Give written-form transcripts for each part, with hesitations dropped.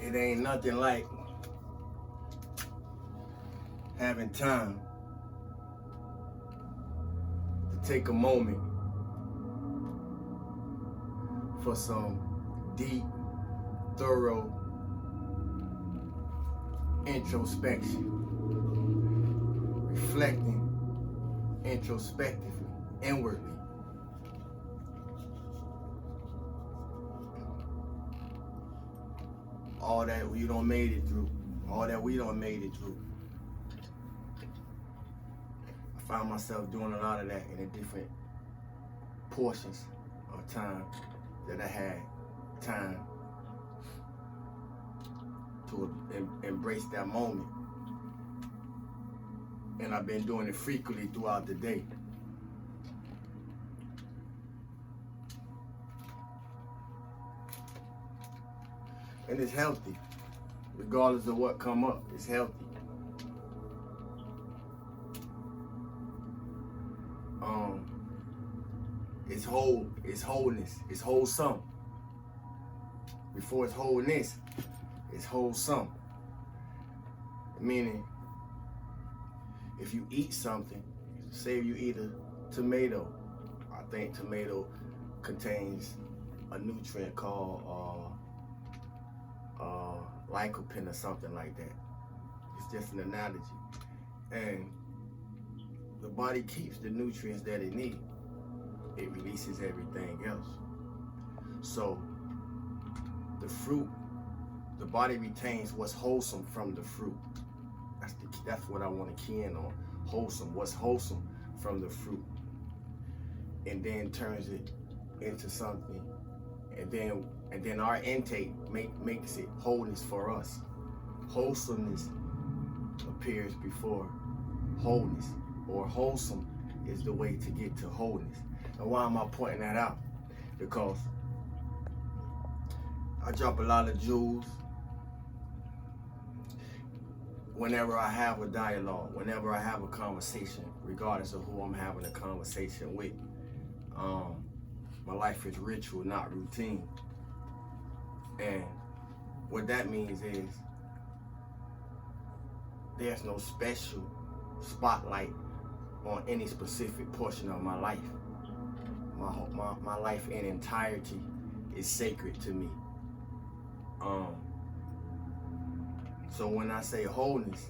It ain't nothing like having time to take a moment for some deep, thorough introspection, reflecting introspectively, inwardly. All that we done made it through. All that we done made it through. I found myself doing a lot of that in the different portions of time that I had time to embrace that moment. And I've been doing it frequently throughout the day. And it's healthy, regardless of what come up. It's healthy. It's whole. It's wholeness. It's wholesome. Before it's wholeness, it's wholesome. Meaning, if you eat something, say you eat a tomato. I think tomato contains a nutrient called lycopene or something like that. It's just an analogy. And the body keeps the nutrients that it needs. It releases everything else. So the fruit, the body retains what's wholesome from the fruit. That's what I want to key in on. Wholesome, what's wholesome from the fruit. And then turns it into something. And then our intake makes it wholeness for us. Wholesomeness appears before wholeness, or wholesome is the way to get to wholeness. And why am I pointing that out? Because I drop a lot of jewels whenever I have a dialogue, whenever I have a conversation, regardless of who I'm having a conversation with. My life is ritual, not routine. And what that means is there's no special spotlight on any specific portion of my life. My life in entirety is sacred to me. So when I say wholeness,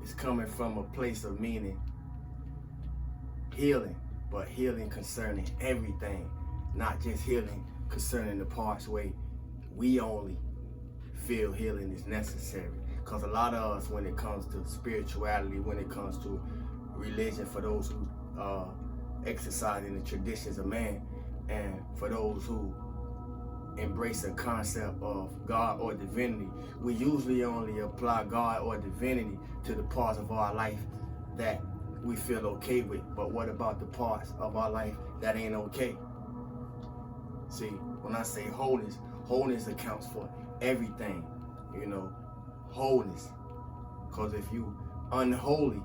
it's coming from a place of meaning healing, but healing concerning everything, not just healing concerning the parts where we only feel healing is necessary. Because a lot of us, when it comes to spirituality, when it comes to religion, for those who exercise in the traditions of man, and for those who embrace a concept of God or divinity, we usually only apply God or divinity to the parts of our life that we feel okay with. But what about the parts of our life that ain't okay? See, when I say wholeness, wholeness accounts for everything, you know, wholeness. Because if you unholy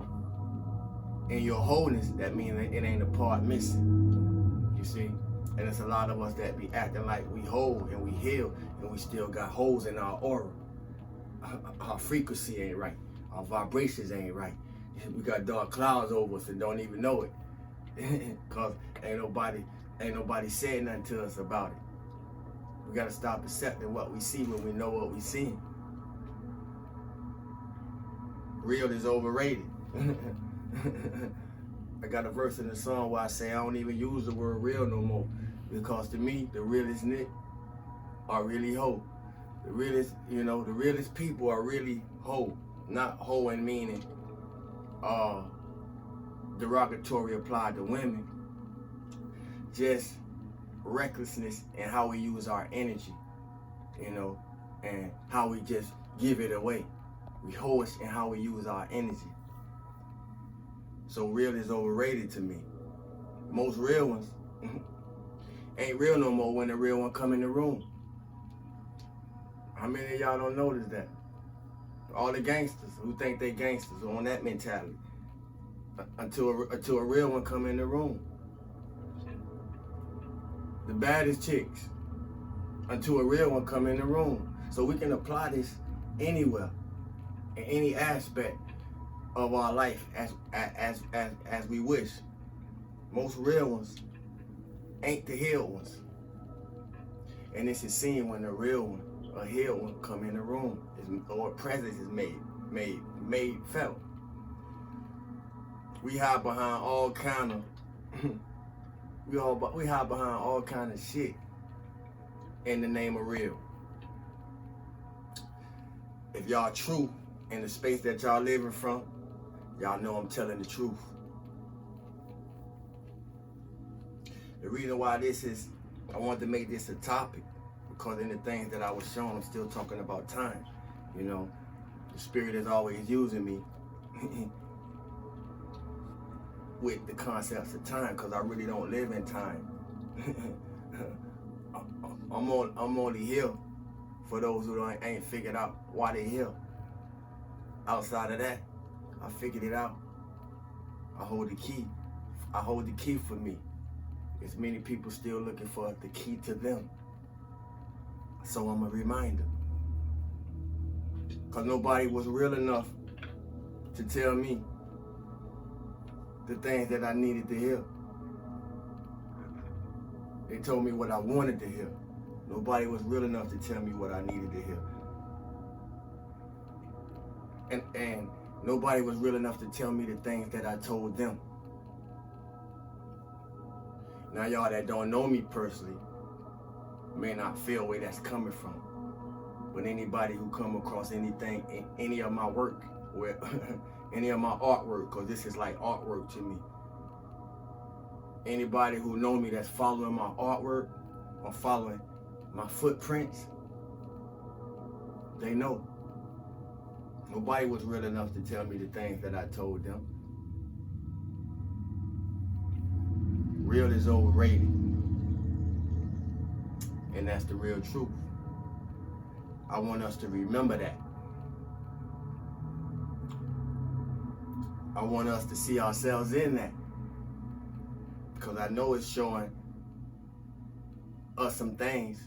in your wholeness, that means it ain't a part missing, you see? And it's a lot of us that be acting like we whole and we heal, and we still got holes in our aura. Our frequency ain't right. Our vibrations ain't right. We got dark clouds over us and don't even know it. Cause ain't nobody saying nothing to us about it. We gotta stop accepting what we see when we know what we see. Real is overrated. I got a verse in the song where I say I don't even use the word real no more, because to me the realest niggas are really whole. The realest people are really whole, not whole in meaning derogatory applied to women, just recklessness in how we use our energy, you know, and how we just give it away. We hoish in how we use our energy. So real is overrated to me. Most real ones ain't real no more when the real one come in the room. How many of y'all don't notice that? All the gangsters who think they gangsters are on that mentality until a real one come in the room. The baddest chicks until a real one come in the room. So we can apply this anywhere, in any aspect of our life as we wish. Most real ones ain't the healed ones. And this is seen when the real one, a healed one, come in the room, or presence is made felt. We hide behind all kind of we hide behind all kind of shit in the name of real. If y'all true in the space that y'all living from, y'all know I'm telling the truth. The reason why I wanted to make this a topic, because in the things that I was shown, I'm still talking about time. You know, the Spirit is always using me with the concepts of time, because I really don't live in time. I'm only here for those who ain't figured out why they here. Outside of that, I figured it out. I hold the key. I hold the key for me. There's many people still looking for the key to them. So I'm a reminder. Because nobody was real enough to tell me the things that I needed to hear. They told me what I wanted to hear. Nobody was real enough to tell me what I needed to hear. And nobody was real enough to tell me the things that I told them. Now y'all that don't know me personally may not feel where that's coming from. But anybody who come across anything, any of my work, where any of my artwork, because this is like artwork to me. Anybody who know me that's following my artwork or following my footprints, they know. Nobody was real enough to tell me the things that I told them. Real is overrated. And that's the real truth. I want us to remember that. I want us to see ourselves in that. Because I know it's showing us some things.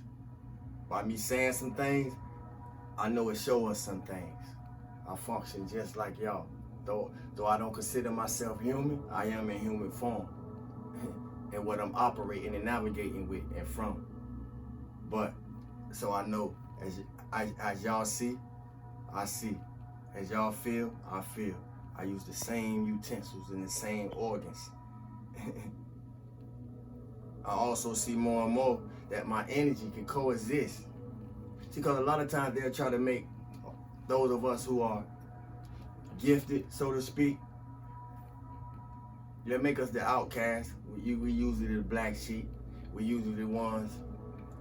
By me saying some things, I know it shows us some things. I function just like y'all. Though I don't consider myself human, I am in human form. And what I'm operating and navigating with and from. But, so I know, as y'all see, I see. As y'all feel, I feel. I use the same utensils and the same organs. I also see more and more that my energy can coexist. See, because a lot of times they'll try to make those of us who are gifted, so to speak, they'll make us the outcasts. We usually the black sheep. We usually the ones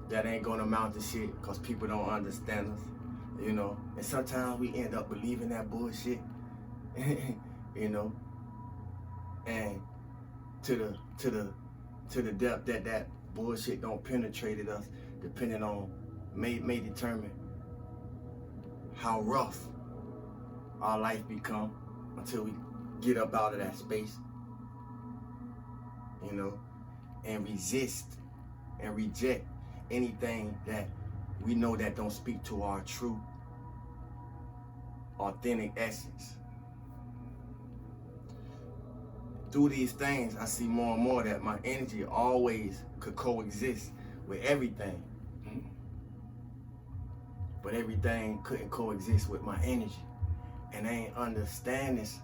that ain't gonna amount to shit because people don't understand us, you know. And sometimes we end up believing that bullshit, you know. And to the depth that bullshit don't penetrate us, depending on may determine how rough our life become until we get up out of that space, you know, and resist and reject anything that we know that don't speak to our true, authentic essence. Through these things, I see more and more that my energy always could coexist with everything. But everything couldn't coexist with my energy. And I ain't understand this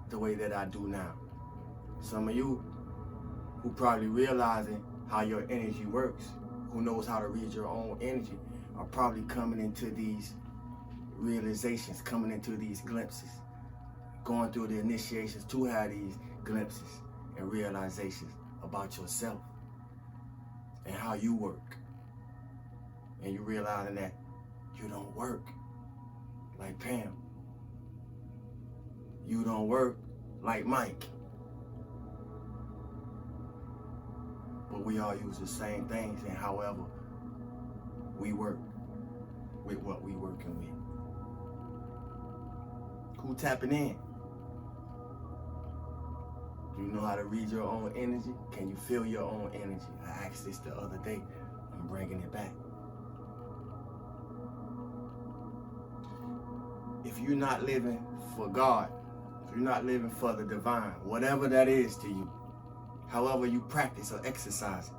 the way that I do now. Some of you who probably realizing how your energy works, who knows how to read your own energy, are probably coming into these realizations, coming into these glimpses, going through the initiations to have these glimpses and realizations about yourself and how you work. And you realizing that you don't work like Pam. You don't work like Mike. But we all use the same things, and however we work with what we working with. Who tapping in? Do you know how to read your own energy? Can you feel your own energy? I asked this the other day. I'm bringing it back. if you're not living for God, if you're not living for the divine, whatever that is to you, however you practice or exercise,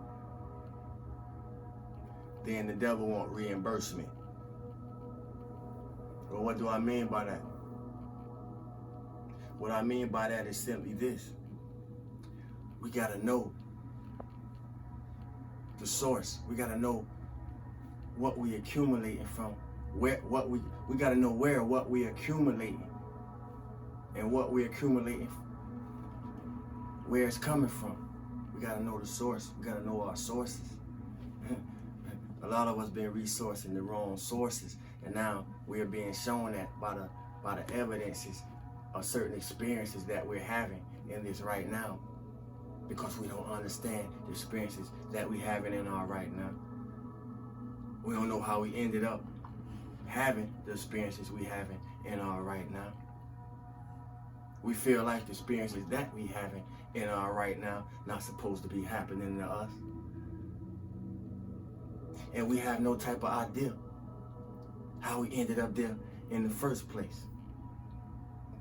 then the devil want reimbursement. Well, what do I mean by that? What I mean by that is simply this. We gotta know the source. We gotta know what we accumulating from. We gotta know what we accumulating, and what we accumulating, where it's coming from. We gotta know the source. We gotta know our sources. A lot of us been resourcing the wrong sources, and now we're being shown that by the evidences of certain experiences that we're having in this right now, because we don't understand the experiences that we having in our right now. We don't know how we ended up having the experiences we having in our right now. We feel like the experiences that we having in our right now not supposed to be happening to us. And we have no type of idea how we ended up there in the first place.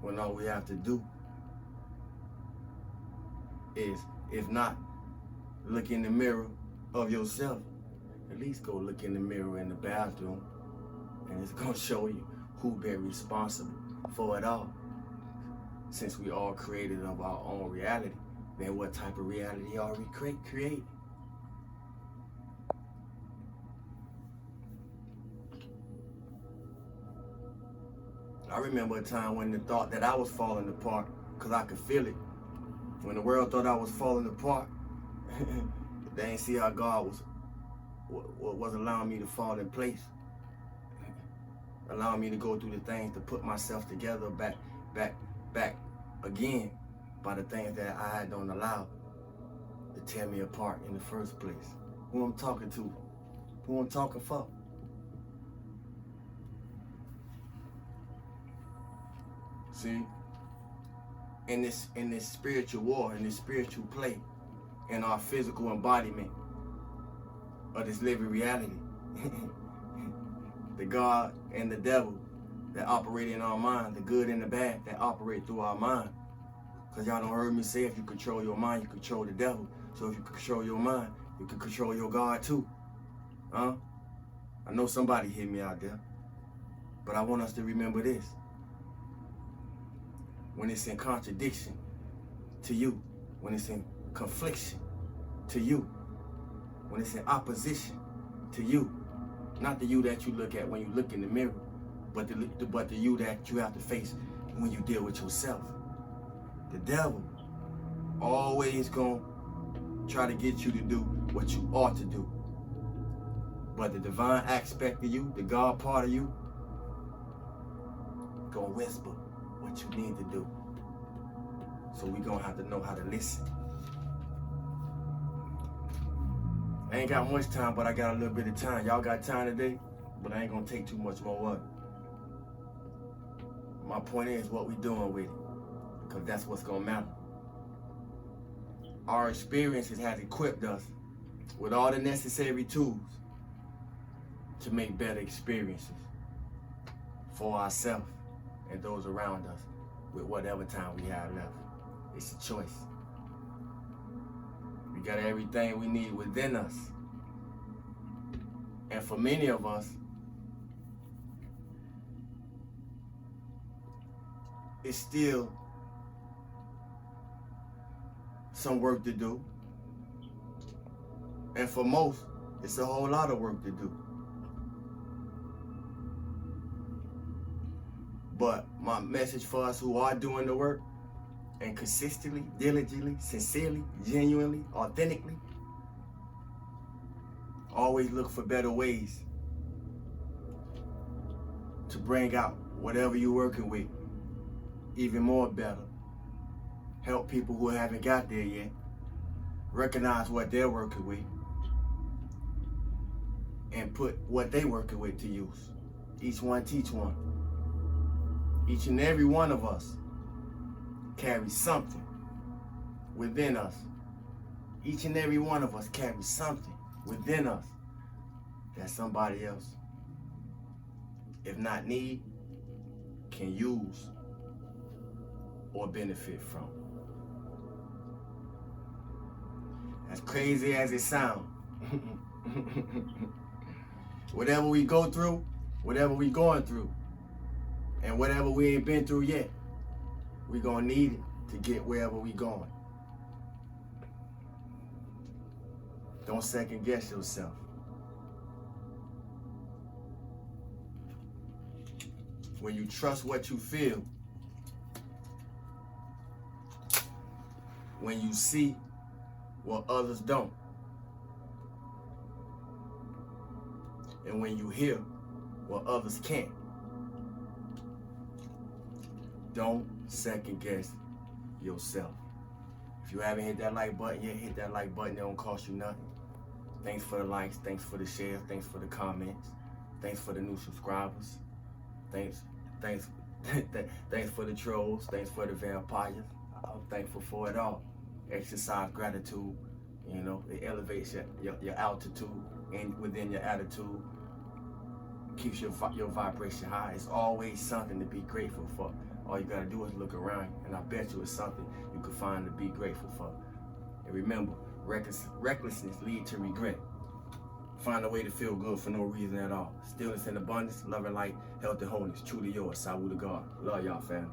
When all we have to do is, if not look in the mirror of yourself, at least go look in the mirror in the bathroom, and it's gonna show you who been responsible for it all. Since we all created of our own reality, then what type of reality are we creating? I remember a time when the thought that I was falling apart, because I could feel it. When the world thought I was falling apart, they ain't see how God was allowing me to fall in place. Allowing me to go through the things to put myself together back again by the things that I don't allow to tear me apart in the first place. Who I'm talking to, who I'm talking for. See, in this spiritual war, in this spiritual play, in our physical embodiment of this living reality, the God and the devil that operate in our mind, the good and the bad that operate through our mind. Because y'all don't heard me say, if you control your mind, you control the devil. So if you control your mind, you can control your God too. Huh? I know somebody hear me out there, but I want us to remember this. When it's in contradiction to you, when it's in confliction to you, when it's in opposition to you, not the you that you look at when you look in the mirror, but the you that you have to face when you deal with yourself. The devil always gonna try to get you to do what you ought to do. But the divine aspect of you, the God part of you, gonna whisper what you need to do. So we gonna have to know how to listen. I ain't got much time, but I got a little bit of time. Y'all got time today, but I ain't gonna take too much more of it. My point is what we doing with it, because that's what's gonna matter. Our experiences has equipped us with all the necessary tools to make better experiences for ourselves and those around us with whatever time we have left. It's a choice. We got everything we need within us. And for many of us, it's still some work to do. And for most, it's a whole lot of work to do. But my message for us who are doing the work, and consistently, diligently, sincerely, genuinely, authentically, always look for better ways to bring out whatever you're working with even more better. Help people who haven't got there yet. Recognize what they're working with and put what they're working with to use. Each one teach one. Each and every one of us carries something within us. Each and every one of us carries something within us that somebody else, if not need, can use or benefit from. As crazy as it sounds, whatever we go through, whatever we going through, and whatever we ain't been through yet, we gonna need it to get wherever we going. Don't second guess yourself. When you trust what you feel, when you see what others don't, and when you hear what others can't, don't second guess yourself. If you haven't hit that like button yet, hit that like button. It don't cost you nothing. Thanks for the likes, thanks for the shares, thanks for the comments, thanks for the new subscribers, thanks for the trolls, thanks for the vampires. I'm thankful for it all. Exercise gratitude, you know, it elevates your altitude and within your attitude, keeps your vibration high. It's always something to be grateful for. All you gotta do is look around, and I bet you it's something you can find to be grateful for. And remember, recklessness leads to regret. Find a way to feel good for no reason at all. Stillness and abundance, love and light, health and wholeness. Truly yours, Salud to God. Love y'all, family.